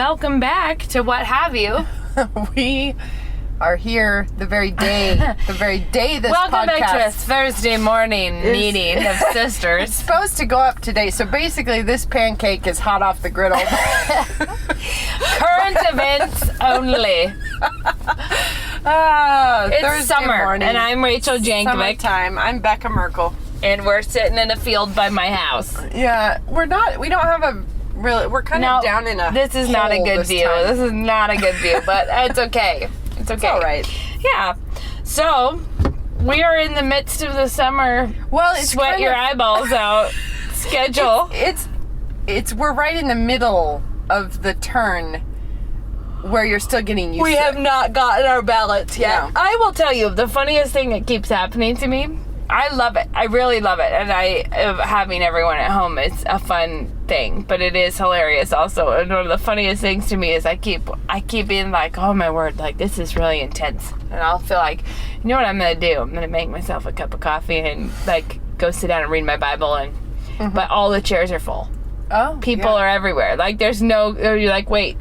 Welcome back to What Have You. We are here the very day this Welcome podcast back to a Thursday morning meeting of sisters. It's supposed to go up today, so basically this pancake is hot off the griddle. Current events only. It's Thursday summer, morning. and I'm Rachel Jankovic, Summertime. I'm Becca Merkel. and we're sitting in a field by my house. Yeah, we don't have a really, we're kind of down in a This is not a hole good this view. time. This is not a good view, but it's okay. It's okay. It's all right. Yeah. So, we are in the midst of the summer. Well, it's sweat kind your of- eyeballs out schedule. It's we're right in the middle of the turn where you're still getting used We to have it. not gotten our ballots yet. No. I will tell you, the funniest thing that keeps happening to me, I love it. I really love it. And having everyone at home is a fun thing, but it is hilarious also. And one of the funniest things to me is I keep being like, oh my word, like this is really intense. And I'll feel like, you know what I'm going to do? I'm going to make myself a cup of coffee and like go sit down and read my Bible. And but all the chairs are full. Oh, People are everywhere. Like you're like, wait,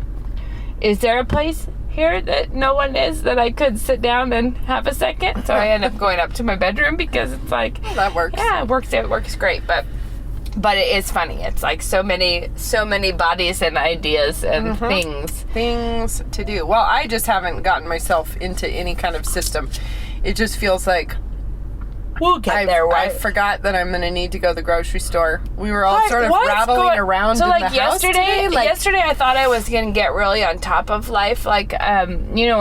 is there a place here that no one is that I could sit down and have a second? So I end up going up to my bedroom because it's like, Well, that works. yeah, it works great. But it is funny. It's like so many bodies and ideas and Things to do. Well, I just haven't gotten myself into any kind of system. It just feels like We'll get I forgot that I'm going to need to go to the grocery store. We were all sort of rattling around so in like the house today. yesterday I thought I was going to get really on top of life. Like, you know,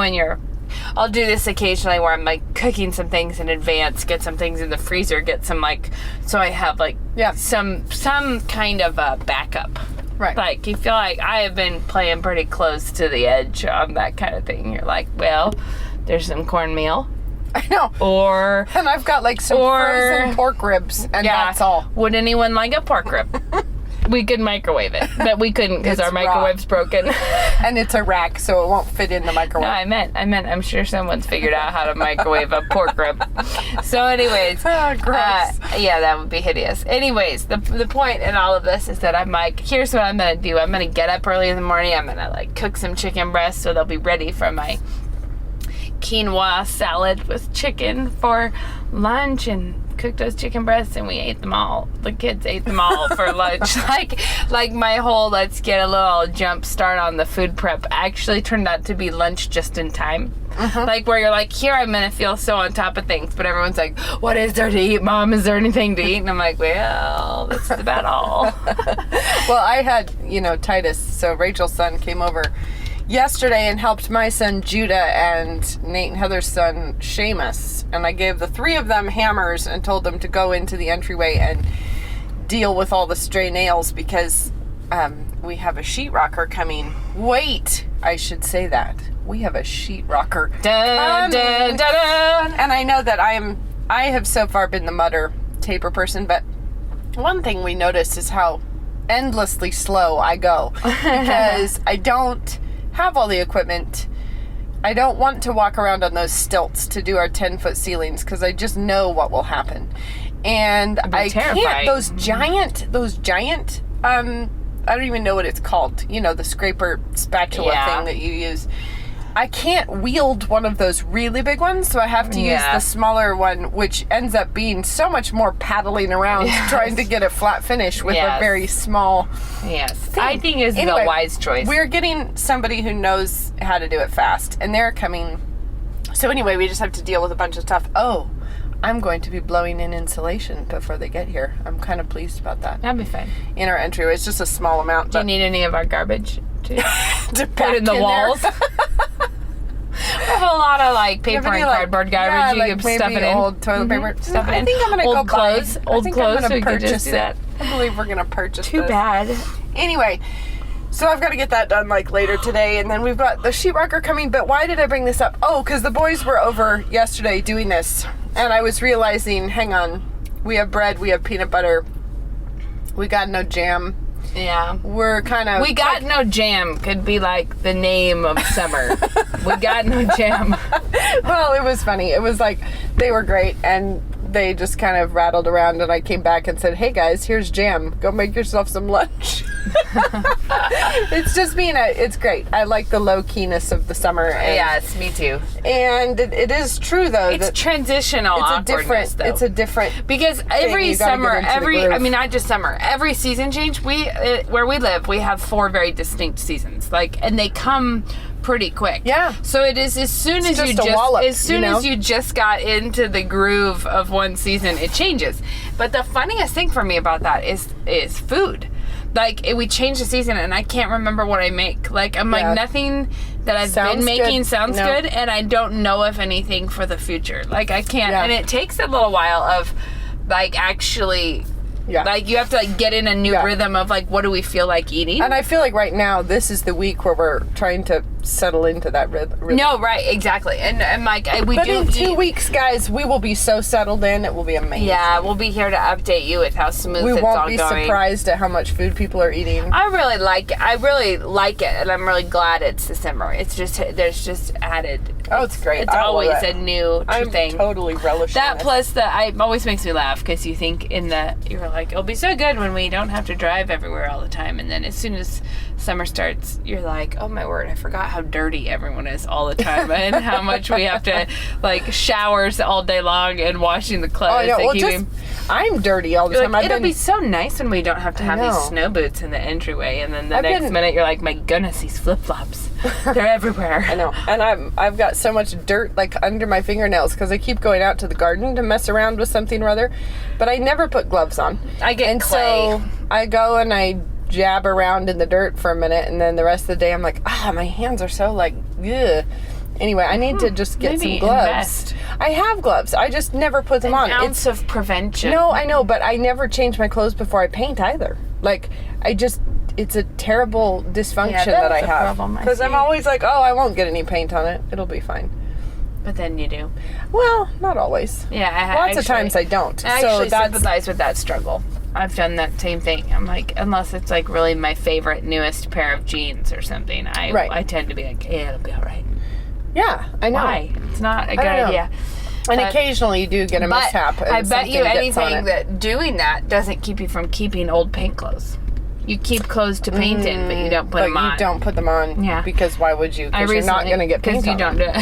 I'll do this occasionally where I'm like cooking some things in advance, get some things in the freezer, get some like, so I have like some kind of a backup. Right. Like you feel like I have been playing pretty close to the edge on that kind of thing. You're like, well, there's some cornmeal. I know. And I've got like some frozen pork ribs, and that's all. Would anyone like a pork rib? We could microwave it, but we couldn't because our microwave's broken. And it's a rack, so it won't fit in the microwave. No, I meant, I'm sure someone's figured out how to microwave a pork rib. So anyways. Gross. Yeah, that would be hideous. Anyways, the point in all of this is that I'm like, here's what I'm going to do. I'm going to get up early in the morning. I'm going to like cook some chicken breasts so they'll be ready for my quinoa salad with chicken for lunch, and cooked those chicken breasts, and we ate them all. The kids ate them all for lunch. Like my whole let's get a little jump start on the food prep actually turned out to be lunch just in time. Like where you're like, here I'm gonna feel so on top of things, but everyone's like, what is there to eat, Mom? Is there anything to eat? And I'm like, well, that's about all. Well, I had, Titus, so Rachel's son came over yesterday and helped my son Judah and Nate and Heather's son Seamus, and I gave the three of them hammers and told them to go into the entryway and deal with all the stray nails because we have a sheetrocker coming. I should say that we have a sheetrocker Dun, dun, dun, dun. and I know that I have so far been the mutter taper person, but one thing we noticed is how endlessly slow I go because I don't have all the equipment. I don't want to walk around on those stilts to do our 10-foot ceilings because I just know what will happen. And I can't, those giant, I don't even know what it's called, the scraper spatula thing that you use. I can't wield one of those really big ones, so I have to use the smaller one, which ends up being so much more paddling around trying to get a flat finish with a very small thing. I think is the wise choice. We're getting somebody who knows how to do it fast, and they're coming. So anyway, we just have to deal with a bunch of stuff. Oh, I'm going to be blowing in insulation before they get here. I'm kind of pleased about that. That'd be fine. In our entryway, it's just a small amount. Do you need any of our garbage to put in the walls? We have a lot of like paper and cardboard garbage. You can stuff it in. Old toilet paper. Stuff it in. I think I'm gonna old go clothes. buy. Old I think clothes. I'm gonna We could purchase just do that. I believe we're gonna purchase. Too bad. Anyway, so I've got to get that done like later today, and then we've got the sheetrocker coming. But why did I bring this up? Oh, because the boys were over yesterday doing this, and I was realizing, hang on, we have bread, we have peanut butter, we got no jam. Yeah. We're kind of... We got no jam could be like the name of summer. We got no jam. Well, it was funny. It was like, they were great, and they just kind of rattled around, and I came back and said, hey guys, here's jam. Go make yourself some lunch. It's just it's great. I like the low keyness of the summer. Yes, me too. And it is true though. It's transitional awkwardness, though. It's a different because every summer, I mean, not just summer, every season change. Where we live, we have 4 very distinct seasons. And they come pretty quick. Yeah. So it is as soon as you just got into the groove of one season, it changes. But the funniest thing for me about that is food. We change the season and I can't remember what I make. I'm like, nothing that I've been making sounds good, and I don't know of anything for the future. I can't, and it takes a little while of actually. Yeah. You have to get in a new rhythm of what do we feel like eating? And I feel like right now this is the week where we're trying to settle into that rhythm. No, right, exactly. And But in 2 weeks, guys, we will be so settled in, it will be amazing. Yeah, we'll be here to update you with how smooth it's all going. We won't be surprised at how much food people are eating. I really like it, and I'm really glad it's December. It's just, there's just added. Oh, it's great. It's always a new thing. I'm totally relishing that. Plus, it always makes me laugh because you think you're like, it'll be so good when we don't have to drive everywhere all the time. And then as soon as summer starts, you're like, oh my word, I forgot how dirty everyone is all the time and how much we have to showers all day long and washing the clothes. Oh, yeah. I'm dirty all the time. It'll be so nice when we don't have to have these snow boots in the entryway, and then the next minute you're like, my goodness, these flip-flops, they're everywhere. I know. And I've got so much dirt under my fingernails because I keep going out to the garden to mess around with something or other, but I never put gloves on. I get clay. So I go and I jab around in the dirt for a minute, and then the rest of the day I'm like, my hands are so ugh. Anyway, I need to just get some gloves. Invest. I have gloves. I just never put them on. An ounce of prevention. No, I know, but I never change my clothes before I paint either. It's a terrible dysfunction that I have. Because I'm always like, I won't get any paint on it. It'll be fine. But then you do. Well, not always. Yeah, lots of times I don't. I actually sympathize with that struggle. I've done that same thing. I'm like, unless it's really my favorite newest pair of jeans or something, I tend to be like, it'll be all right. Yeah, I know. Why? It's not a good idea. And occasionally you do get a mishap. I bet you anything that doing that doesn't keep you from keeping old paint clothes. You keep clothes to paint in, but you don't put them on. But you don't put them on. Yeah. Because why would you? Because you're not going to get paint on. Because you don't do it.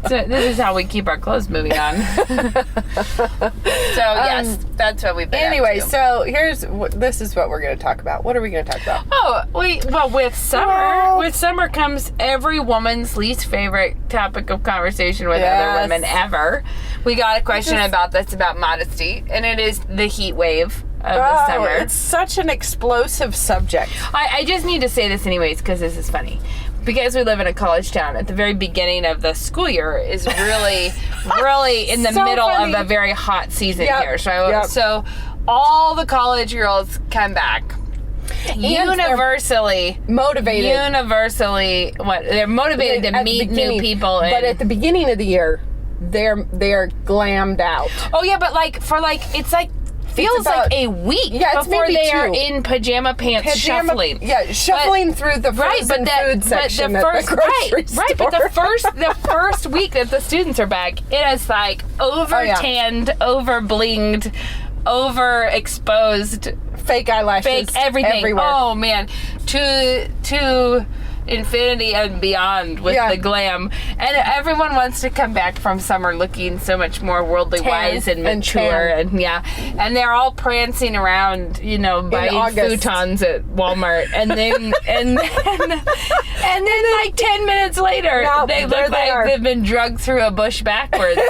So this is how we keep our clothes moving on. So yes, that's what we've been anyway, up to. So this is what we're going to talk about. What are we going to talk about? With summer comes every woman's least favorite topic of conversation with other women ever. We got a question about modesty, and it is the heat wave of the summer. It's such an explosive subject. I just need to say this anyways because this is funny. Because we live in a college town, at the very beginning of the school year is really, really in the middle of a very hot season here. So all the college girls come back. Universally motivated. They're motivated to meet new people. But at the beginning of the year, they're glammed out. Oh yeah, but feels like a week before they are in pajama pants shuffling. Yeah, shuffling through the frozen food section at the grocery store. Right, but the first week that the students are back, it is over-tanned, over-blinged, overexposed. Fake eyelashes. Fake everything. Everywhere. Oh, man. To infinity and beyond with the glam, and everyone wants to come back from summer looking so much more worldly wise and mature, and they're all prancing around, buying futons at Walmart, and then and then 10 minutes later they look like they've been drugged through a bush backwards.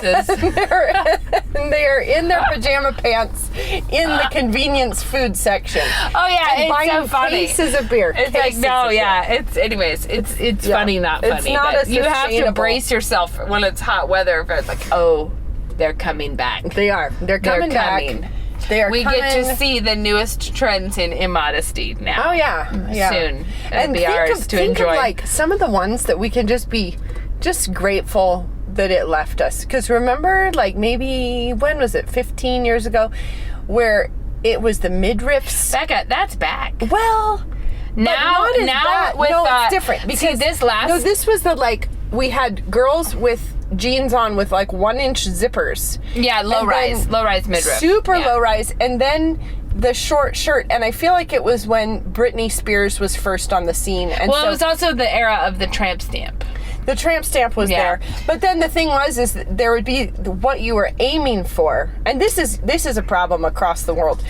And they are in their pajama pants in the convenience food section. Oh yeah, and it's buying so funny. Cases of beer. It's it's funny, not funny. It's not but you have to brace yourself when it's hot weather. But it's they're coming back. They are. They're coming back. We get to see the newest trends in immodesty now. Oh yeah. Soon. And be ours to enjoy. Think of some of the ones that we can just be grateful that it left us. Because remember, maybe when was it? 15 years ago, where it was the midriffs. Becca, that's back. Well. Now it's different because this last. No, this was we had girls with jeans on with like 1-inch zippers. Yeah, low rise midriff. Super low rise. And then the short shirt. And I feel like it was when Britney Spears was first on the scene. And well, it was also the era of the tramp stamp. The tramp stamp was there. But then the thing is that there would be what you were aiming for. And this is a problem across the world.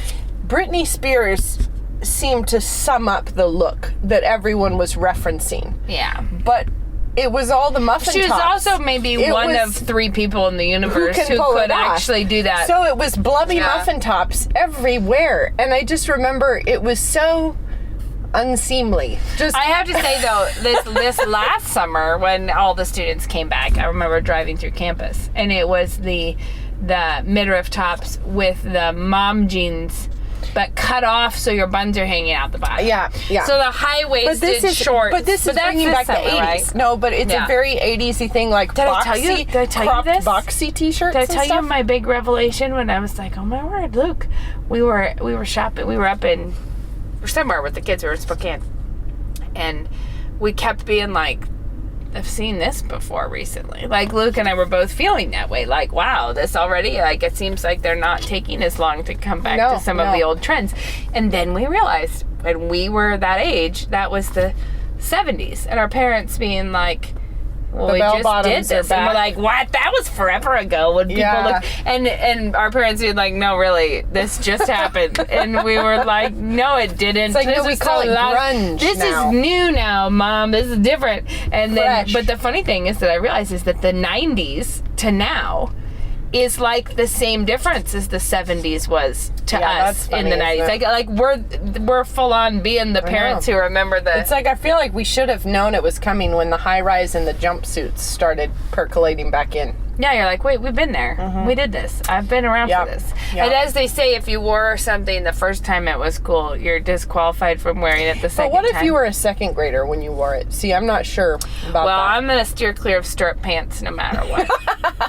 Britney Spears seemed to sum up the look that everyone was referencing. Yeah. But it was all the muffin tops. She was also maybe one of 3 people in the universe who could actually do that. So it was blubby muffin tops everywhere. And I just remember it was so unseemly. I have to say though, this last summer when all the students came back, I remember driving through campus and it was the midriff tops with the mom jeans, but cut off so your buns are hanging out the bottom. Yeah. So the high-waisted shorts. But this is bringing back the 80s. Right? No, but it's a very 80s-y thing, like did I tell you this? Boxy t-shirts. Did I tell you my big revelation when I was like, oh my word, Luke, we were shopping, we were up in somewhere with the kids, we were in Spokane, and we kept being like, I've seen this before recently. Like, Luke and I were both feeling that way. Like, wow, this already, like, it seems like they're not taking as long to come back to some of the old trends. And then we realized when we were that age, that was the 70s. And our parents being like, well, we just did this. And we're like, what? That was forever ago when people look. And our parents being like, no, really, this just happened. And we were like, no, it didn't. It's like, no, we call it grunge This is new now, Mom. This is different. And then, but the funny thing is that I realized is that the 90s to now is like the same difference as the 70s was to us in the 90s. Like we're full on being the parents who remember the... It's like I feel like we should have known it was coming when the high rise and the jumpsuits started percolating back in. Yeah, you're like, wait, we've been there. Mm-hmm. We did this. I've been around for this. Yep. And as they say, if you wore something the first time it was cool, you're disqualified from wearing it the second time. But what if you were a second grader when you wore it? See, I'm not sure about that. Well, I'm going to steer clear of stirrup pants no matter what.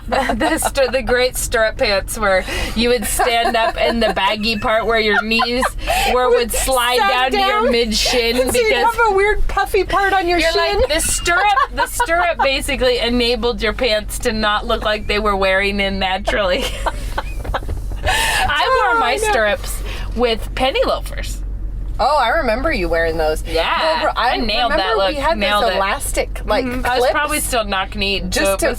the great stirrup pants where you would stand up in the baggy part where your knees would slide down to your mid-shin. Because you have a weird puffy part on your shin. Like, the stirrup basically enabled your pants to not look like they were wearing in naturally. I wore my stirrups with penny loafers. Oh, I remember you wearing those. Yeah, well, I nailed that look. We had those elastic, like, clips. I was probably still knock-kneed. Just to...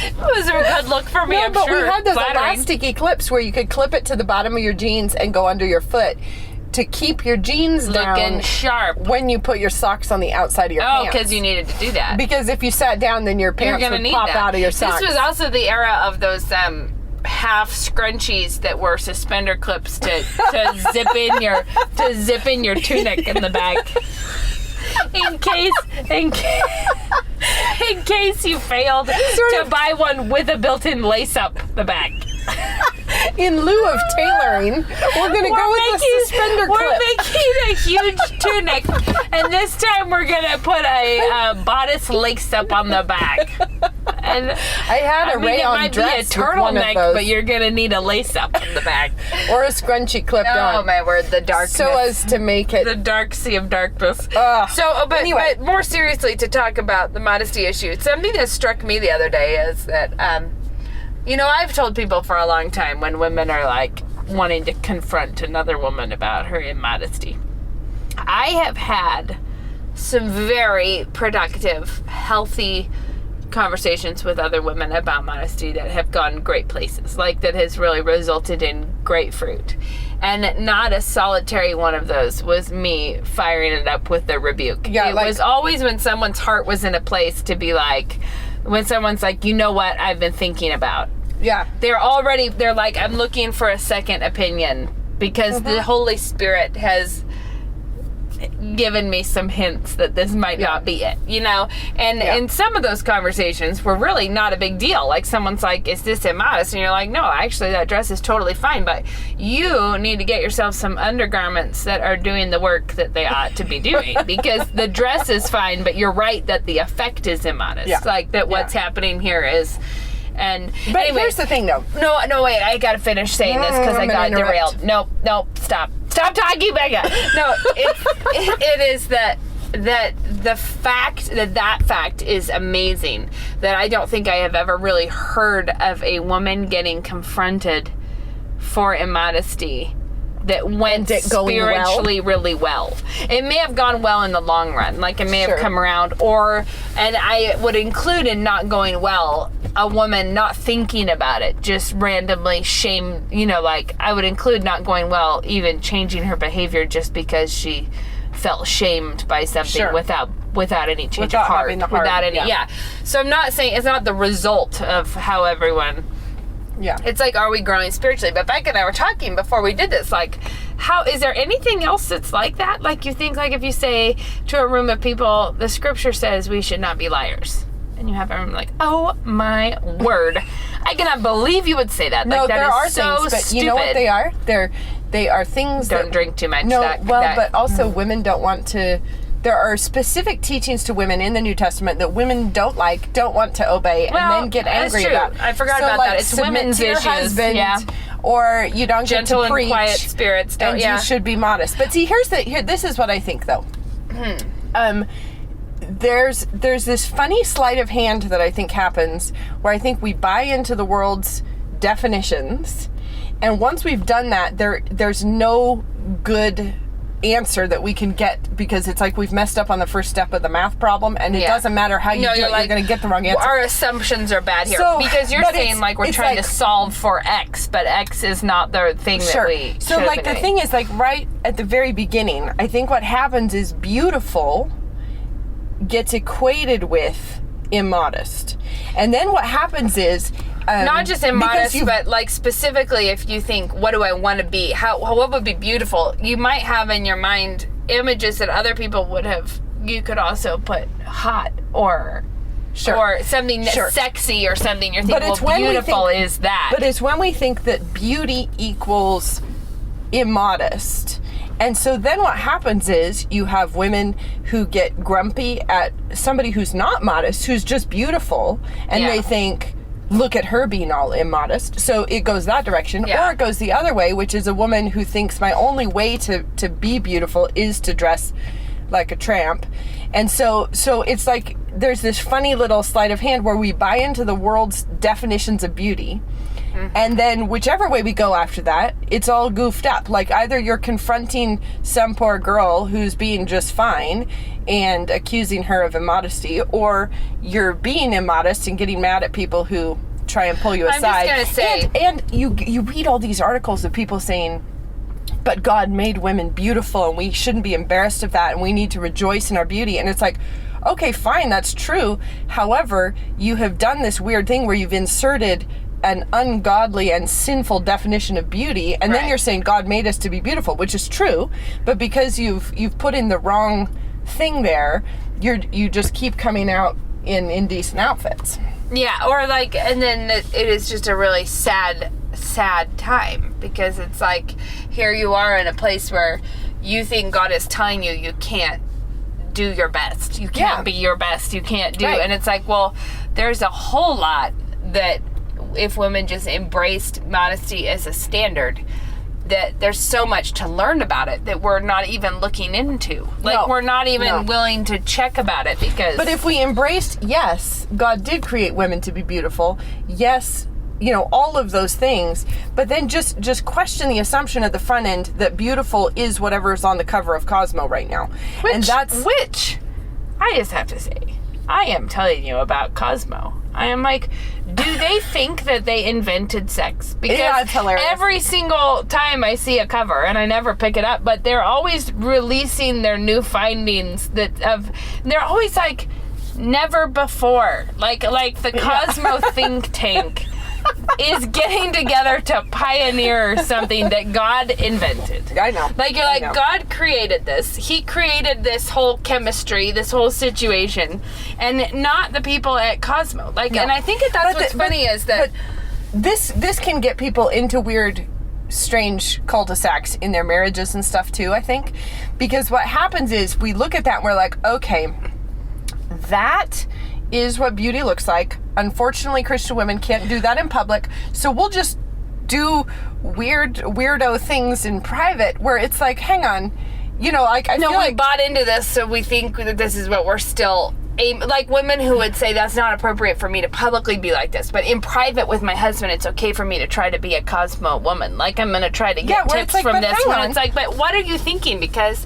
It was a good look for me, I'm but sure. We had those elasticy clips where you could clip it to the bottom of your jeans and go under your foot to keep your jeans looking sharp when you put your socks on the outside of your pants. Oh, because you needed to do that. Because if you sat down, then your pants would pop out of your socks. This was also the era of those half scrunchies that were suspender clips to zip in your tunic in the back. In case you failed to buy one with a built-in lace up the back. In lieu of tailoring, we're going to go with the suspender clip. We're making a huge tunic, and this time we're going to put a bodice lace up on the back. And I had a rayon dress it might be a turtleneck, but you're going to need a lace up in the back. Or a scrunchie clipped on. Oh, my word, the darkness. So as to make it... The dark sea of darkness. But more seriously, to talk about the modesty issue, something that struck me the other day is that... I've told people for a long time when women are like wanting to confront another woman about her immodesty. I have had some very productive, healthy conversations with other women about modesty that have gone great places, like that has really resulted in great fruit. And not a solitary one of those was me firing it up with the rebuke. Yeah, it was always when someone's heart was in a place to be like, when someone's like, you know what I've been thinking about. Yeah. They're like, I'm looking for a second opinion because the Holy Spirit has given me some hints that this might not be it, And some of those conversations were really not a big deal. Like someone's like, is this immodest? And you're like, no, actually that dress is totally fine, but you need to get yourself some undergarments that are doing the work that they ought to be doing because the dress is fine, but you're right that the effect is immodest. Yeah. Like that what's happening here is... But anyway, here's the thing, though. No, wait. I gotta finish saying this because I got derailed. Nope. Stop talking, Becca. No, it is that the fact that fact is amazing, that I don't think I have ever really heard of a woman getting confronted for immodesty that went spiritually really well. It may have gone well in the long run, like it may have come around, and I would include in not going well a woman not thinking about it, just randomly shame, like I would include not going well, even changing her behavior just because she felt shamed by something without any change of heart, without any, So I'm not saying it's not the result of how everyone. Yeah. It's like, are we growing spiritually? But Becca and I were talking before we did this, like, how, is there anything else that's like that? Like, you think, like, if you say to a room of people, the scripture says we should not be liars. And you have everyone like, oh my word. I cannot believe you would say that. No, like, that there are so things, but stupid. you know what they are? They are things Don't drink too much. No, but also women don't want to. There are specific teachings to women in the New Testament that women don't want to obey, and then get angry about. I forgot about that. It's women's to your issues. Husband, or you don't gentle get to preach. And quiet spirits. And you should be modest. But see, this is what I think though. There's this funny sleight of hand that I think happens, where I think we buy into the world's definitions, and once we've done that, there's no good answer that we can get, because it's like we've messed up on the first step of the math problem, and it doesn't matter how you do it, you're going to get the wrong answer. Our assumptions are bad here, because you're saying like we're trying to solve for X, but X is not the thing that we so like the thing is, like right at the very beginning, I think what happens is beautiful gets equated with immodest, and then what happens is not just immodest, but like specifically, if you think, what do I want to be? What would be beautiful? You might have in your mind images that other people would have. You could also put hot or something sexy or something. You're thinking, well, beautiful is that. But it's when we think that beauty equals immodest. And so then what happens is you have women who get grumpy at somebody who's not modest, who's just beautiful, and they think, look at her being all immodest. So it goes that direction. Or it goes the other way, which is a woman who thinks my only way to be beautiful is to dress like a tramp. And so it's like there's this funny little sleight of hand where we buy into the world's definitions of beauty. And then whichever way we go after that, it's all goofed up. Like either you're confronting some poor girl who's being just fine and accusing her of immodesty, or you're being immodest and getting mad at people who try and pull you aside. I'm just gonna say, and you read all these articles of people saying, but God made women beautiful and we shouldn't be embarrassed of that and we need to rejoice in our beauty. And it's like, okay, fine, that's true. However, you have done this weird thing where you've inserted an ungodly and sinful definition of beauty, and then you're saying God made us to be beautiful, which is true, but because you've put in the wrong thing there, you just keep coming out in indecent outfits. Yeah, or like, and then it is just a really sad time, because it's like, here you are in a place where you think God is telling you can't do your best, you can't be your best, you can't do, and it's like, well, there's a whole lot that if women just embraced modesty as a standard, that there's so much to learn about it that we're not even looking into. Like, we're not even willing to check about it, because... But if we embraced, yes, God did create women to be beautiful. Yes, all of those things. But then just question the assumption at the front end that beautiful is whatever is on the cover of Cosmo right now. Which, I just have to say, I am telling you about Cosmo. I am like, do they think that they invented sex? Because it's hilarious. Every single time I see a cover, and I never pick it up, but they're always releasing their new findings they're always like, never before. Like the Cosmo think tank is getting together to pioneer something that God invented. I know. Like, you're like, God created this. He created this whole chemistry, this whole situation, and not the people at Cosmo. Like, and I think that's what's funny is that... But this can get people into weird, strange cul-de-sacs in their marriages and stuff too, I think. Because what happens is we look at that and we're like, okay, that is what beauty looks like. Unfortunately, Christian women can't do that in public, so we'll just do weirdo things in private, where it's like, hang on, you know, like, I No, feel we like... bought into this, so we think that this is what we're still... like women who would say that's not appropriate for me to publicly be like this, but in private with my husband, it's okay for me to try to be a Cosmo woman. Like, I'm going to try to get tips like, from this. When on. it's like, but what are you thinking? Because...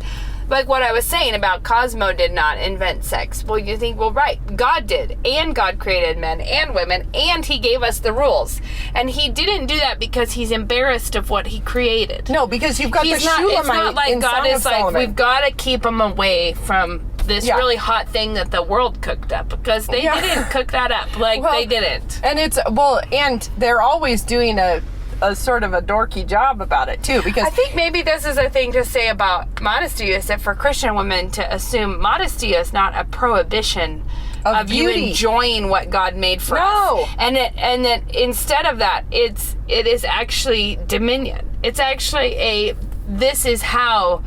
like what I was saying about Cosmo did not invent sex. Well, you think, well, right, God did. And God created men and women, and he gave us the rules. And he didn't do that because he's embarrassed of what he created. No, because you've got the Shulamite. It's not like God is like, we've got to keep them away from this really hot thing that the world cooked up, because they didn't cook that up. Like, they didn't. And it's, well, and they're always doing a sort of a dorky job about it too, because I think maybe this is a thing to say about modesty, is that for Christian women to assume modesty is not a prohibition of you enjoying what God made for us. And that instead of that, it is actually dominion. It's actually this is how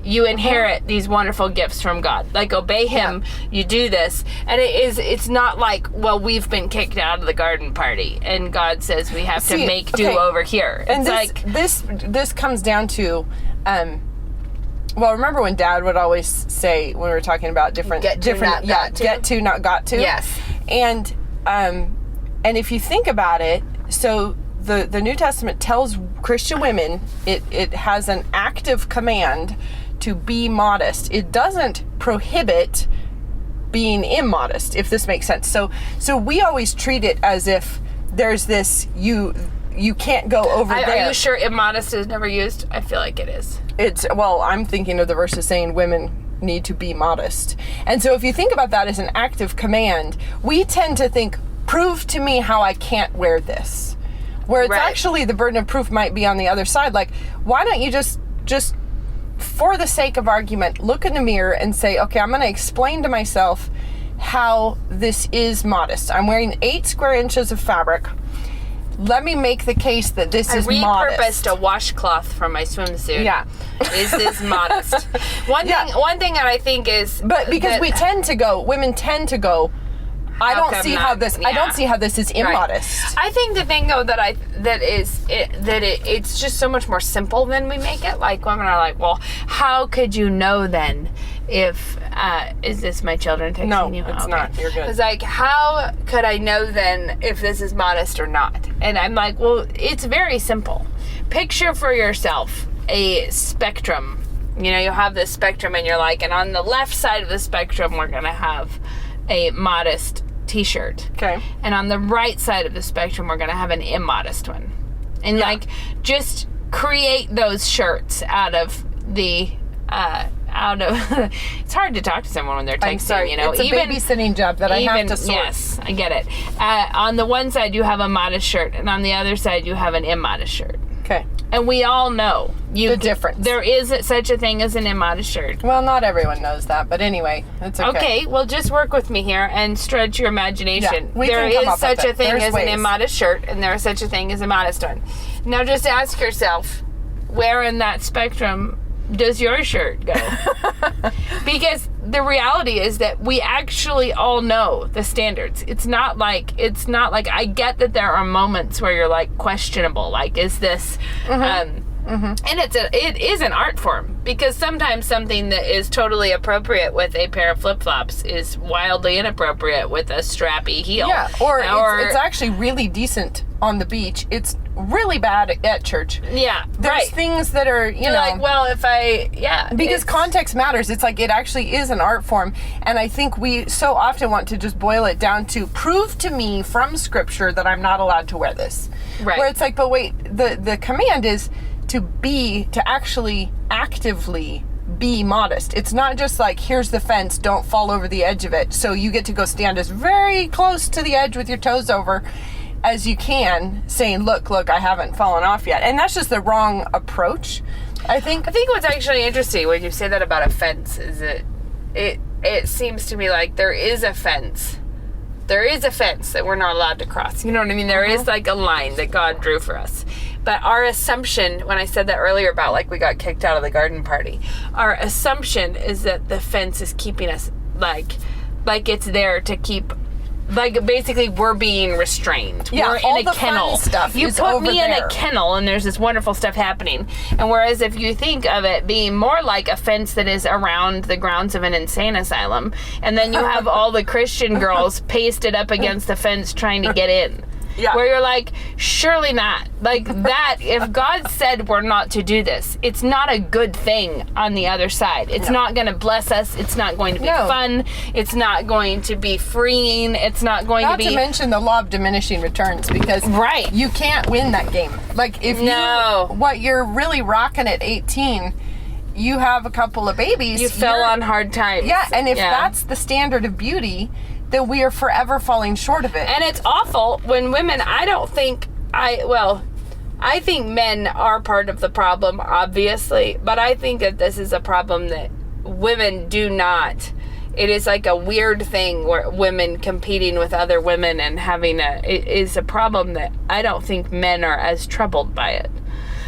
you inherit these wonderful gifts from God. Like, obey him, you do this. And it's not like, well, we've been kicked out of the garden party and God says we have to make do over here. And it's this comes down to, well, remember when Dad would always say, when we were talking about different, get to, not got to. Yes. And if you think about it, so the New Testament tells Christian women, it has an active command to be modest. It doesn't prohibit being immodest, if this makes sense. So we always treat it as if there's this, you can't go over there. Are you sure immodest is never used? I feel like it is. Well, I'm thinking of the verses saying women need to be modest. And so if you think about that as an active command, we tend to think, prove to me how I can't wear this. Where it's actually the burden of proof might be on the other side. Like, why don't you just for the sake of argument, look in the mirror and say, okay, I'm going to explain to myself how this is modest. I'm wearing 8 square inches of fabric. Let me make the case that this is modest. I repurposed a washcloth from my swimsuit. Yeah. Is this modest? One thing that I think is... But because women tend to go, I don't see how this is immodest. I think the thing though it's just so much more simple than we make it. Like, women are like, well, how could you know then if is this my children texting you? No, it's not. You're good. It's like, how could I know then if this is modest or not? And I'm like, well, it's very simple. Picture for yourself a spectrum. You know, you have this spectrum and you're like, and on the left side of the spectrum we're gonna have a modest t-shirt. Okay. And on the right side of the spectrum, we're going to have an immodest one. And just create those shirts out of it's hard to talk to someone when they're texting, I'm sorry, you know. It's a babysitting job that I have to sort. Yes, I get it. On the one side, you have a modest shirt, and on the other side, you have an immodest shirt. Okay. And we all know the difference. There is such a thing as an immodest shirt. Well, not everyone knows that, but anyway, it's okay. Okay, well, just work with me here and stretch your imagination. Yeah, there is such a thing as an immodest shirt, and there is such a thing as a modest one. Now, just ask yourself, where in that spectrum does your shirt go? Because the reality is that we actually all know the standards. It's not like I get that there are moments where you're like questionable, like, is this and it is an art form, because sometimes something that is totally appropriate with a pair of flip-flops is wildly inappropriate with a strappy heel. Yeah, or it's actually really decent on the beach. It's really bad at church. Yeah, there's things that are, you're like, well, because context matters. It's like, it actually is an art form, and I think we so often want to just boil it down to prove to me from scripture that I'm not allowed to wear this. Right. Where it's like, but wait, the command is to actually actively be modest. It's not just like, here's the fence, don't fall over the edge of it. So you get to go stand as very close to the edge with your toes over as you can, saying, look, I haven't fallen off yet. And that's just the wrong approach, I think. I think what's actually interesting when you say that about a fence is that it seems to me like there is a fence. There is a fence that we're not allowed to cross. You know what I mean? There is like a line that God drew for us. But our assumption, when I said that earlier about like we got kicked out of the garden party, our assumption is that the fence is keeping us like it's there to keep like basically we're being restrained. Yeah, we're all in a the kennel. fun stuff You is put over me in there. a kennel and there's this wonderful stuff happening. And whereas if you think of it being more like a fence that is around the grounds of an insane asylum, and then you have all the Christian girls pasted up against the fence trying to get in. Yeah. Where you're like, surely not. Like that, if God said we're not to do this, it's not a good thing on the other side. It's not going to bless us. It's not going to be fun. It's not going to be freeing. It's not going to be... Not to mention the law of diminishing returns, because you can't win that game. Like, if what you're really rocking at 18, you have a couple of babies. You fell on hard times. Yeah, and if that's the standard of beauty, then we are forever falling short of it. And it's awful when women, I think men are part of the problem, obviously, but I think that this is a problem that women do not. It is like a weird thing where women competing with other women and it is a problem that I don't think men are as troubled by it.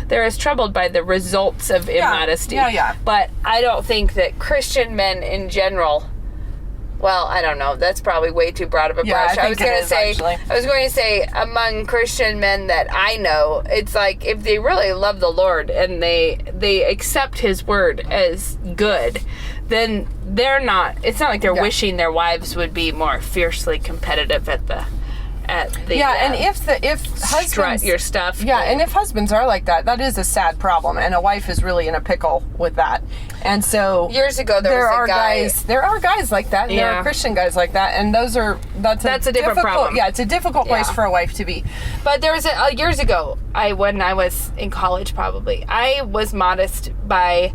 They're as troubled by the results of immodesty. Yeah. But I don't think that Christian men in general... Well, I don't know. That's probably way too broad of a brush. I was going to say among Christian men that I know, it's like if they really love the Lord and they accept his word as good, then it's not like they're wishing their wives would be more fiercely competitive at the and if husbands strut your stuff. Yeah, and if husbands are like that, that is a sad problem, and a wife is really in a pickle with that. And so years ago there are guys like that, and there are Christian guys like that, and that's a different problem. Yeah, it's a difficult place for a wife to be. But there was years ago, when I was in college, probably I was modest by,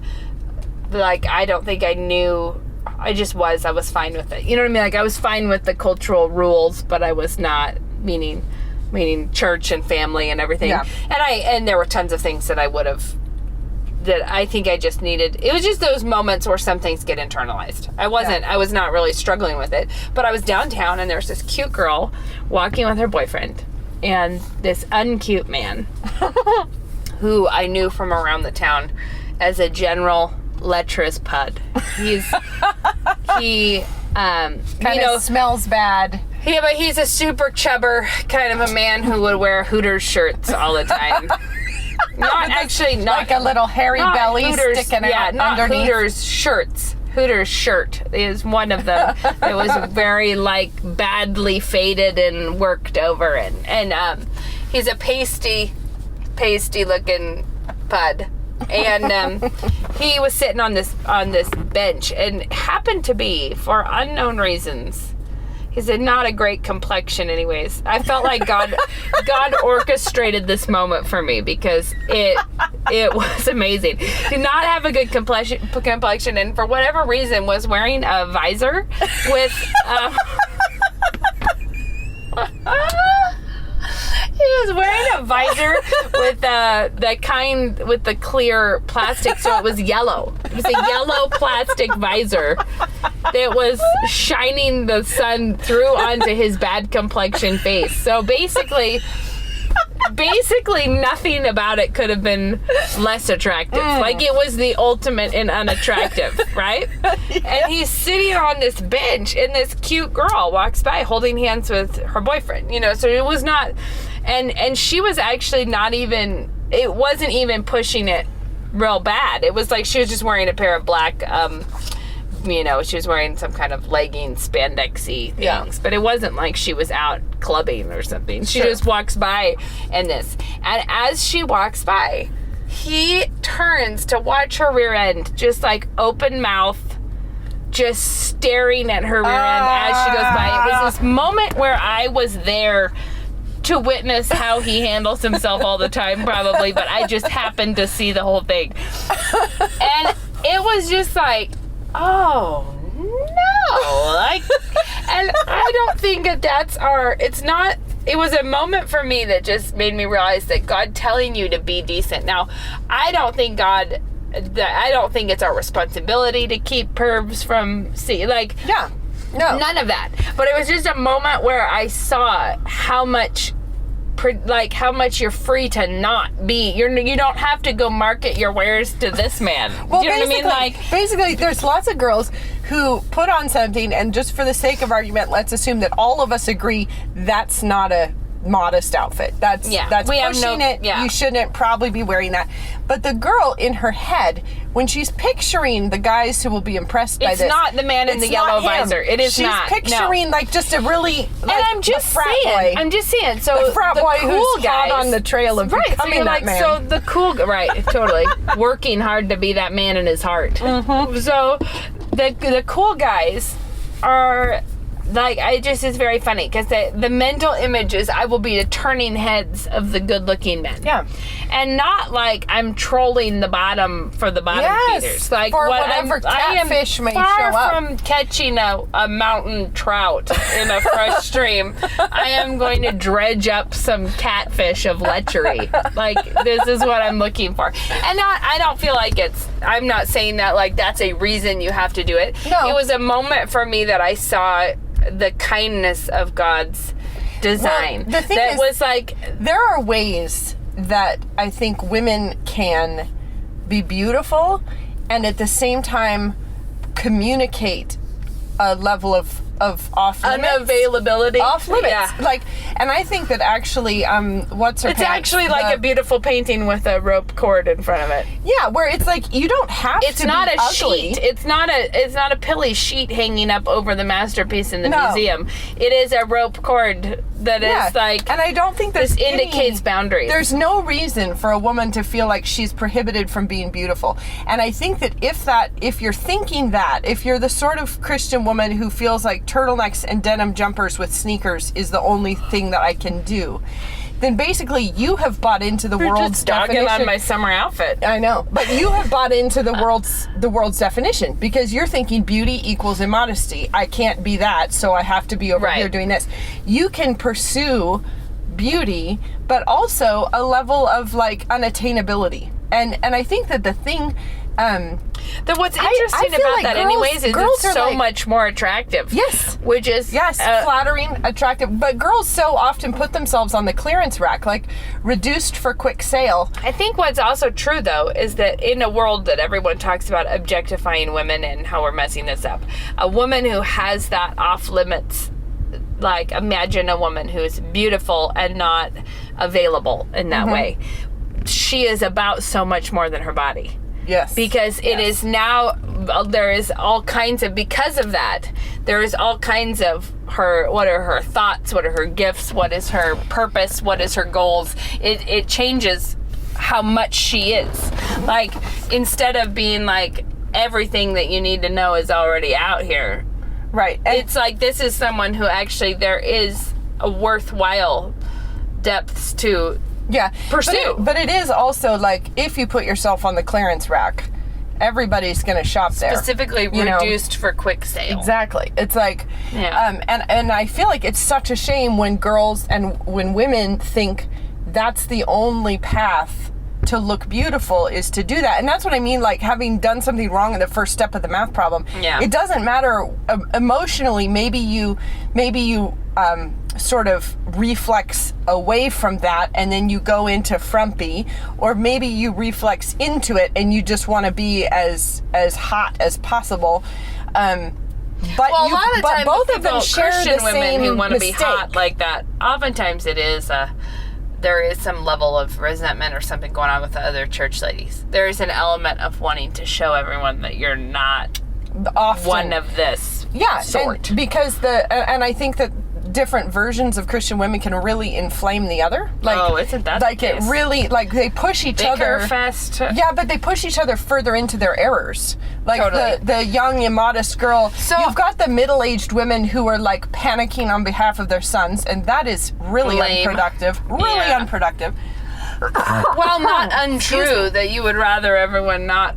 like, I don't think I knew. I was fine with it. You know what I mean? Like, I was fine with the cultural rules, but I was not, meaning church and family and everything. Yeah. And there were tons of things that I think I just needed. It was just those moments where some things get internalized. I was not really struggling with it, but I was downtown and there's this cute girl walking with her boyfriend and this uncute man who I knew from around the town as a general lecherous pud. He smells bad. Yeah, but he's a super chubber kind of a man who would wear Hooters shirts all the time. Not like a little hairy belly Hooters, sticking out not underneath. Hooters shirts. Hooters shirt is one of them. It was very badly faded and worked over, and he's a pasty looking pud. And he was sitting on this bench and happened to be, for unknown reasons, he said, not a great complexion anyways. I felt like God orchestrated this moment for me because it was amazing. Did not have a good complexion, and for whatever reason was wearing a visor with he was wearing a visor with the clear plastic, so it was yellow. It was a yellow plastic visor that was shining the sun through onto his bad complexion face. So basically nothing about it could have been less attractive. Like, it was the ultimate in unattractive, right? And he's sitting on this bench and this cute girl walks by holding hands with her boyfriend, so it was not, and she was actually not even, it wasn't even pushing it real bad. It was like she was just wearing a pair of black, she was wearing some kind of legging spandexy things, but it wasn't like she was out clubbing or something. She just walks by and as she walks by, he turns to watch her rear end, just like open mouth, just staring at her rear end as she goes by. It was this moment where I was there to witness how he handles himself all the time, probably, but I just happened to see the whole thing. And it was just like, oh no, and I don't think it was a moment for me that just made me realize that God telling you to be decent. Now, I don't think it's our responsibility to keep pervs from none of that. But it was just a moment where I saw how much like how much you're free to not be. You don't have to go market your wares to this man. Well, you know what I mean? Like, basically, there's lots of girls who put on something, and just for the sake of argument, let's assume that all of us agree that's not a modest outfit. That's pushing it. Yeah. You shouldn't probably be wearing that. But the girl in her head, when she's picturing the guys who will be impressed by this, it's not the man in the yellow visor. It is not. She's picturing like just a really, like, and I'm just saying. So the frat boy cool who's guys, hot on the trail of becoming so that man. So the cool, right? Totally working hard to be that man in his heart. Mm-hmm. So the cool guys are. Like, it's very funny because the mental image is I will be the turning heads of the good-looking men. Yeah. And not like I'm trolling the bottom for the bottom feeders. Like, for whatever catfish may show up. Far from catching a mountain trout in a fresh stream, I am going to dredge up some catfish of lechery. Like, this is what I'm looking for. And I don't feel like I'm not saying that, like, that's a reason you have to do it. No. It was a moment for me that I saw the kindness of God's design. Well, the thing that is, was like, there are ways that I think women can be beautiful and at the same time communicate a level of off limits. Unavailability. Off limits. Yeah. Like, and I think that actually, It's actually like a beautiful painting with a rope cord in front of it. Yeah, where it's like you don't have it's to not be a ugly. sheet. It's not a pilly sheet hanging up over the masterpiece in the museum. It is a rope cord that is like, and I don't think this indicates boundaries. There's no reason for a woman to feel like she's prohibited from being beautiful. And I think that if you're thinking that, if you're the sort of Christian woman who feels like turtlenecks and denim jumpers with sneakers is the only thing that I can do, then basically you have bought into the world's definition. On my summer outfit. I know, but you have bought into the world's definition because you're thinking beauty equals immodesty. I can't be that, so I have to be over here doing this. You can pursue beauty, but also a level of like unattainability. And I think that the thing. What's interesting about like that, anyways, is it's so much more attractive. Yes, which is flattering, attractive. But girls so often put themselves on the clearance rack, like reduced for quick sale. I think what's also true, though, is that in a world that everyone talks about objectifying women and how we're messing this up, a woman who has that off limits. Like, imagine a woman who is beautiful and not available in that way. She is about so much more than her body. Yes. Because it is now, there is all kinds of, because of that, there is all kinds of what are her thoughts, what are her gifts, what is her purpose, what is her goals. It changes how much she is. Like, instead of being like, everything that you need to know is already out here. Right. And it's like, this is someone who actually, there is a worthwhile depths to pursue. But it is also like, if you put yourself on the clearance rack, everybody's going to shop there. Specifically reduced for quick sale. Exactly. It's like, and I feel like it's such a shame when girls and when women think that's the only path to look beautiful is to do that. And that's what I mean, like having done something wrong in the first step of the math problem. Yeah. It doesn't matter emotionally. Maybe you sort of reflex away from that and then you go into frumpy, or maybe you reflex into it and you just want to be as hot as possible. But a lot of times both of them share Christian the women same who want to mistake. be hot like that. Oftentimes it is there is some level of resentment or something going on with the other church ladies. There is an element of wanting to show everyone that you're not one of this sort. And because and I think that different versions of Christian women can really inflame the other. Like, isn't that like the case? It really, like they push each other. Fest. Yeah, but they push each other further into their errors. Like the young immodest girl. So you've got the middle-aged women who are like panicking on behalf of their sons, and that is really unproductive. Really unproductive. Well, not untrue that you would rather everyone not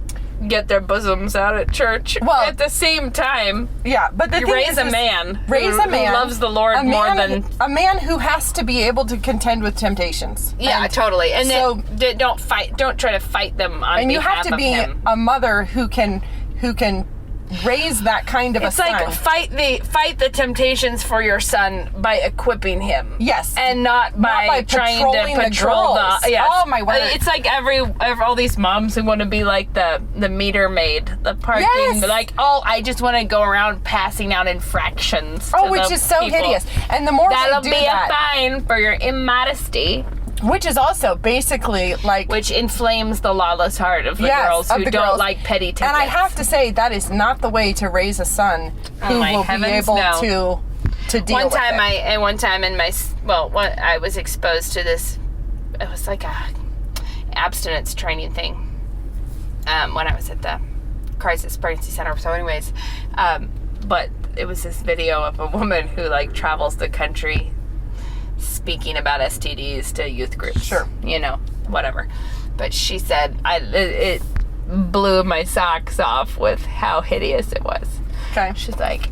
get their bosoms out at church. Well, at the same time, but the you thing raise a man who loves the Lord more than a man who has to be able to contend with temptations. Yeah, totally. And so don't try to fight them on behalf of him. And you have to be a mother who can raise that kind of a son. It's like fight the temptations for your son by equipping him. Yes. And not by trying to patrol the yes. Oh my word. It's like all these moms who want to be like the meter maid, the parking, Yes. like, I just want to go around passing out infractions. Oh, which is so hideous. And the more that'll they do be that, a fine for your immodesty. which is also basically like, which inflames the lawless heart of the girls who don't like petty tickets. And I have to say, that is not the way to raise a son who will be able to deal with it. One time in my, I was exposed to this, it was like a abstinence training thing when I was at the Crisis Pregnancy Center. So anyways, but it was this video of a woman who like travels the country speaking about STDs to youth groups. Sure. You know, whatever. But she said, it blew my socks off with how hideous it was. Okay. She's like,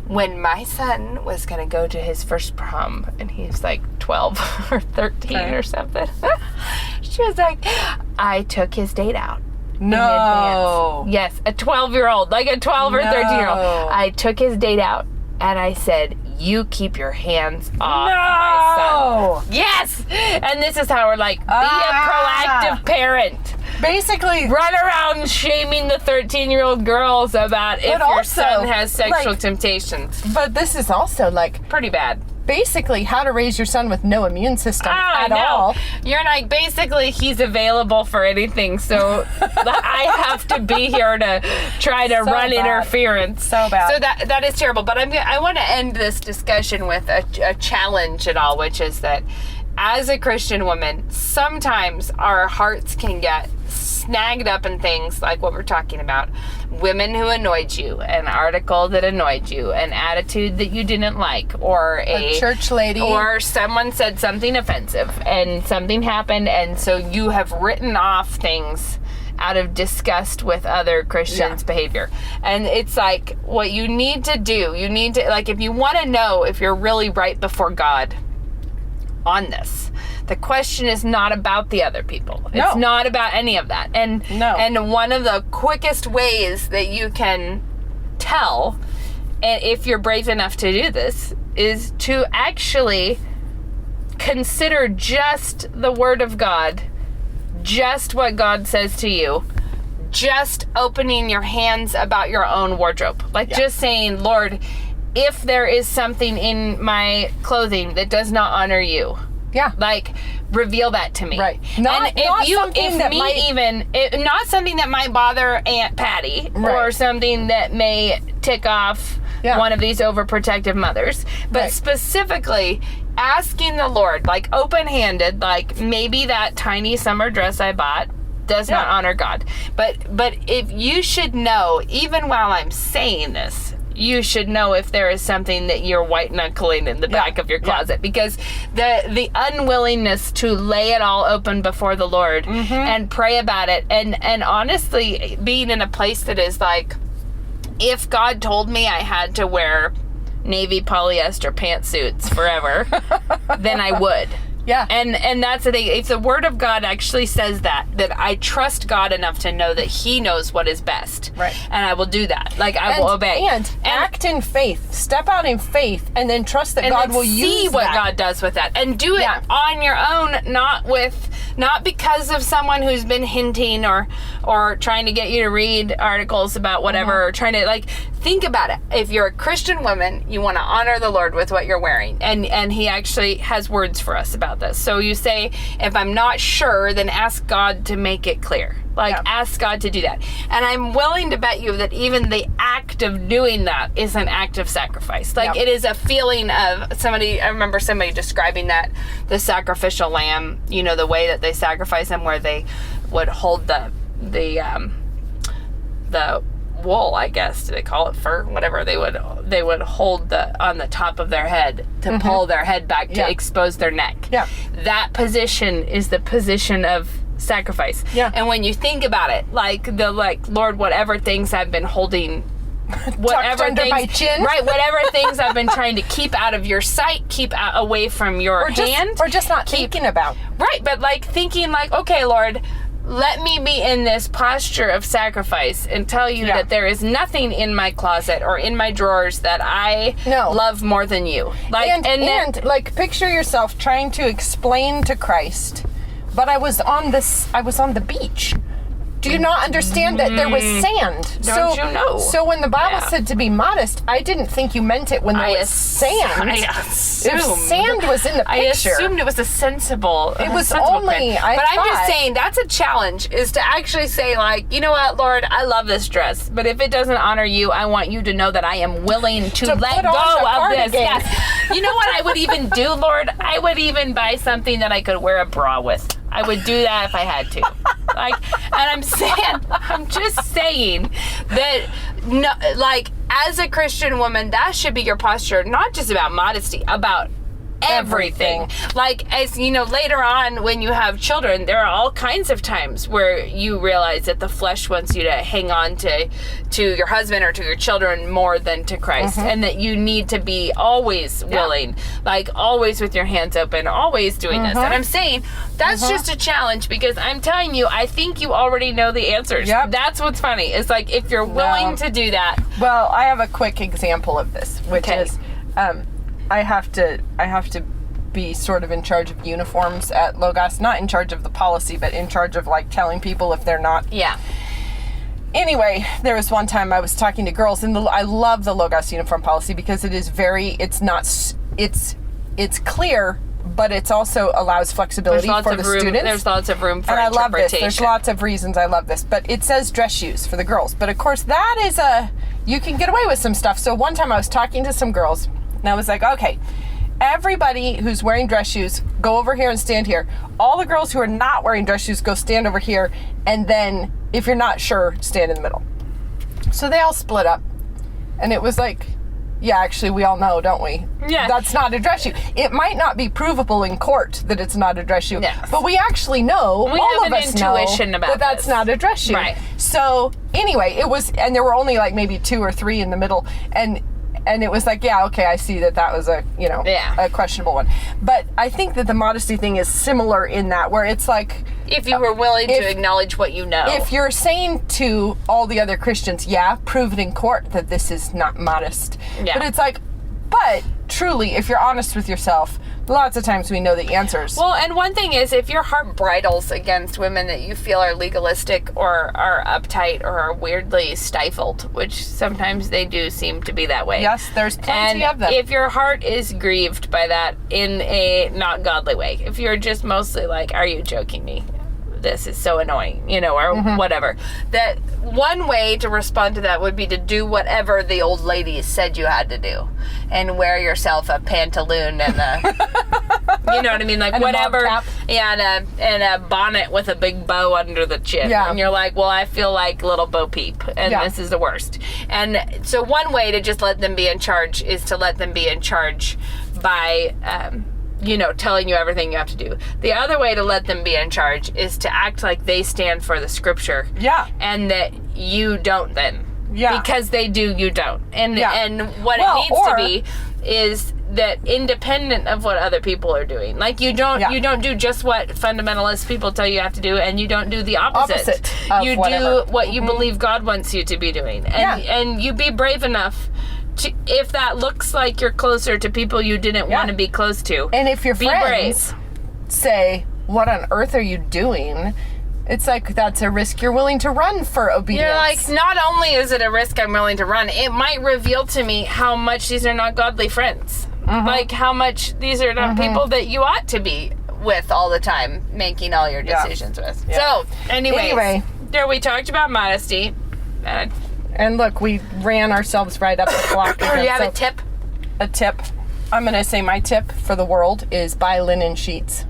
when my son was going to go to his first prom, and he's like 12 or 13 or something, she was like, I took his date out. No. Yes, a 12-year-old, like a 12 or 13-year-old. I took his date out, and I said, you keep your hands off my son. Yes! And this is how we're like, be a proactive parent. Basically, run around shaming the 13-year-old girls about if your son has sexual temptations. But this is also like pretty bad. Basically, how to raise your son with no immune system at all. You're like, basically, he's available for anything, so I have to be here to try to run interference. So bad. So that is terrible. But I want to end this discussion with a challenge at all, which is that as a Christian woman, sometimes our hearts can get snagged up in things like what we're talking about. Women who annoyed you, an article that annoyed you, an attitude that you didn't like, or a church lady, or someone said something offensive and something happened, and so you have written off things out of disgust with other Christians' behavior. And it's like, what you need to do, like, if you want to know if you're really right before God on this, the question is not about the other people. No. It's not about any of that. And one of the quickest ways that you can tell, and if you're brave enough to do this, is to actually consider just the Word of God, just what God says to you, just opening your hands about your own wardrobe. Like just saying, Lord, if there is something in my clothing that does not honor you, like, reveal that to me. Right. Not something that might bother Aunt Patty, or something that may tick off one of these overprotective mothers, but specifically asking the Lord, like, open-handed, like, maybe that tiny summer dress I bought does not honor God. But if you should know, even while I'm saying this, you should know if there is something that you're white knuckling in the back of your closet, because the unwillingness to lay it all open before the Lord and pray about it, and honestly being in a place that is like, if God told me I had to wear navy polyester pantsuits forever, then I would. Yeah. And that's the thing. If the Word of God actually says that I trust God enough to know that He knows what is best. Right. And I will do that. Like, I will obey. And act in faith. Step out in faith, and then trust that God will use that. See what God does with that. And do it on your own, not because of someone who's been hinting or trying to get you to read articles about whatever, or trying to, like, think about it. If you're a Christian woman, you want to honor the Lord with what you're wearing. And He actually has words for us about this. So you say, if I'm not sure, then ask God to make it clear. Like, ask God to do that. And I'm willing to bet you that even the act of doing that is an act of sacrifice. Like, it is a feeling of I remember somebody describing that, the sacrificial lamb, you know, the way that they sacrifice them, where they would hold the wool, I guess, do they call it fur, whatever, they would hold on the top of their head to pull their head back to expose their neck. That position is the position of sacrifice. And when you think about it, like, Lord, whatever things I've been holding, whatever things, my chin. whatever things I've been trying to keep out of your sight, keep away from your hand, or just not thinking about. But like thinking, like, okay, Lord, let me be in this posture of sacrifice and tell you that there is nothing in my closet or in my drawers that I love more than you. Like, and like, picture yourself trying to explain to Christ, but I was on the beach. Do you not understand that there was sand? Don't you know? So when the Bible said to be modest, I didn't think you meant it when there was sand. I assumed. If sand was in the picture. I assumed it was a sensible. It was only. I'm just saying that's a challenge. Is to actually say, like, you know what, Lord, I love this dress, but if it doesn't honor you, I want you to know that I am willing to let go of this. Yes. You know what I would even do, Lord? I would even buy something that I could wear a bra with. I would do that if I had to. Like, and I'm just saying that, no, like, as a Christian woman, that should be your posture, not just about modesty, about everything. Like, as you know, later on when you have children, there are all kinds of times where you realize that the flesh wants you to hang on to your husband or to your children more than to Christ, and that you need to be always willing, like always with your hands open, always doing this. And I'm saying that's just a challenge, because I'm telling you, I think you already know the answers. That's what's funny. It's like, if you're willing to do that. Well, I have a quick example of this, which is I have to be sort of in charge of uniforms at Logos, not in charge of the policy, but in charge of, like, telling people if they're not. Yeah. Anyway, there was one time I was talking to girls, and I love the Logos uniform policy because it is it's clear, but it also allows flexibility for the students. There's lots of room for interpretation. And I love this. There's lots of reasons I love this. But it says dress shoes for the girls. But of course, that is you can get away with some stuff. So one time I was talking to some girls, and I was like, okay, everybody who's wearing dress shoes, go over here and stand here. All the girls who are not wearing dress shoes, go stand over here. And then, if you're not sure, stand in the middle. So they all split up. And it was like, yeah, actually, we all know, don't we? Yeah. That's not a dress shoe. It might not be provable in court that it's not a dress shoe. Yes. But we actually know, all of us know, that that's not a dress shoe. Right. So, anyway, it was, and there were only like maybe 2 or 3 in the middle. And it was like, yeah, okay, I see that was a questionable one. But I think that the modesty thing is similar in that, where it's like, if you were willing to acknowledge what you know. If you're saying to all the other Christians, prove it in court that this is not modest. Yeah. But it's like, but truly, if you're honest with yourself, lots of times we know the answers. Well, and one thing is, if your heart bridles against women that you feel are legalistic or are uptight or are weirdly stifled, which sometimes they do seem to be that way. Yes, there's plenty of them. If your heart is grieved by that in a not godly way, if you're just mostly like, are you joking me? This is so annoying, or whatever. That one way to respond to that would be to do whatever the old ladies said you had to do, and wear yourself a pantaloon and you know what I mean, like, and whatever, and a bonnet with a big bow under the chin, and you're like, well, I feel like little Bo Peep, and this is the worst. And so one way to just let them be in charge is to let them be in charge by telling you everything you have to do. The other way to let them be in charge is to act like they stand for the scripture. Yeah. And that you don't then. Yeah. Because they do, you don't. And what it needs to be is that independent of what other people are doing. Like, you don't do just what fundamentalist people tell you have to do, and you don't do the opposite. You do what you believe God wants you to be doing. And you be brave enough if that looks like you're closer to people you didn't want to be close to. And if your friends say, what on earth are you doing? It's like, that's a risk you're willing to run for obedience. You're like, not only is it a risk I'm willing to run, it might reveal to me how much these are not godly friends. Like, how much these are not people that you ought to be with all the time, making all your decisions with. So, anyway, there we talked about modesty. And look, we ran ourselves right up the clock. Do you have a tip? A tip. I'm going to say my tip for the world is buy linen sheets.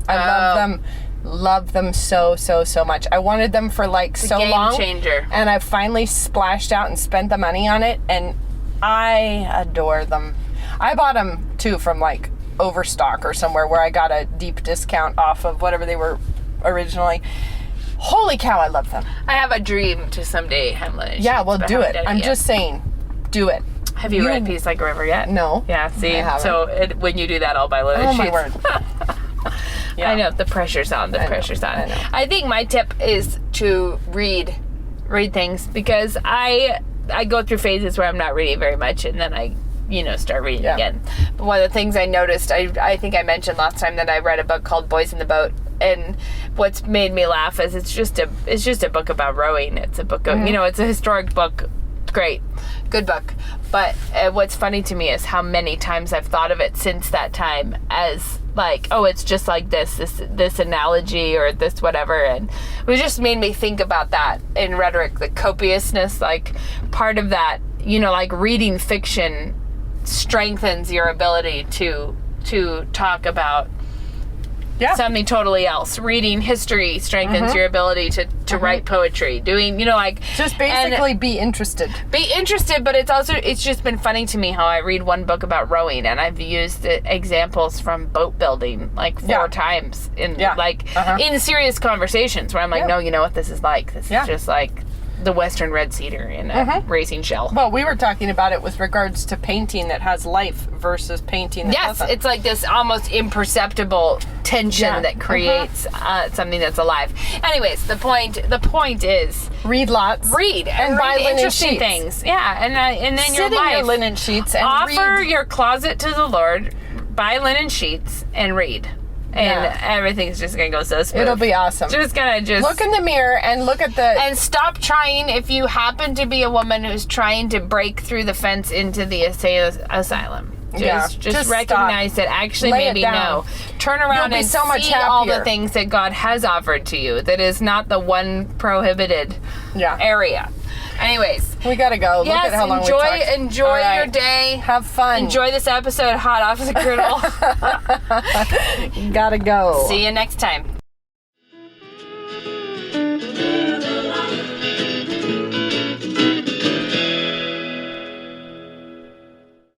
I love them. Love them so, so, so much. I wanted them for like so long. Game changer. And I finally splashed out and spent the money on it. And I adore them. I bought them too from like Overstock or somewhere where I got a deep discount off of whatever they were originally. Holy cow, I love them. I have a dream to someday have linen sheets. Yeah, well, do it. I'm just saying, do it. Have you read Peace Like a River yet? No. Yeah, see? So when you do that, I'll buy linen sheets. Oh, my word. Yeah. I know, the pressure's on. The pressure's on. I know. I think my tip is to read things, because I go through phases where I'm not reading very much, and then I start reading again. But one of the things I noticed, I think I mentioned last time that I read a book called Boys in the Boat, and what's made me laugh is it's just a book about rowing. It's a book of, it's a historic book. Great. Good book. But what's funny to me is how many times I've thought of it since that time as like, oh, it's just like this analogy or this whatever. And it just made me think about that in rhetoric, the copiousness, like part of that, like reading fiction strengthens your ability to talk about something totally else. Reading history strengthens your ability to write poetry. Doing, just basically be interested. Be interested, but it's just been funny to me how I read one book about rowing and I've used examples from boat building like 4 times in in serious conversations where I'm like, no, you know what this is like? This is just like the Western red cedar in a racing shell. Well, we were talking about it with regards to painting that has life versus painting that doesn't. It's like this almost imperceptible tension that creates something that's alive. Anyways, the point is read lots. Read and buy linen interesting sheets. Things. Yeah, and then sit in your linen sheets and offer read. your closet to the Lord, buy linen sheets and read. And everything's just going to go so smooth. It'll be awesome. Just going to look in the mirror and look at the... And stop trying, if you happen to be a woman who's trying to break through the fence into the asylum. Just recognize stop. that actually Lay maybe no. Turn around and so much see happier. all the things that God has offered to you. That is not the one prohibited area. Anyways, we gotta go. Look at how long we talked. Enjoy your day. Have fun. Enjoy this episode hot off the griddle. Gotta go. See you next time.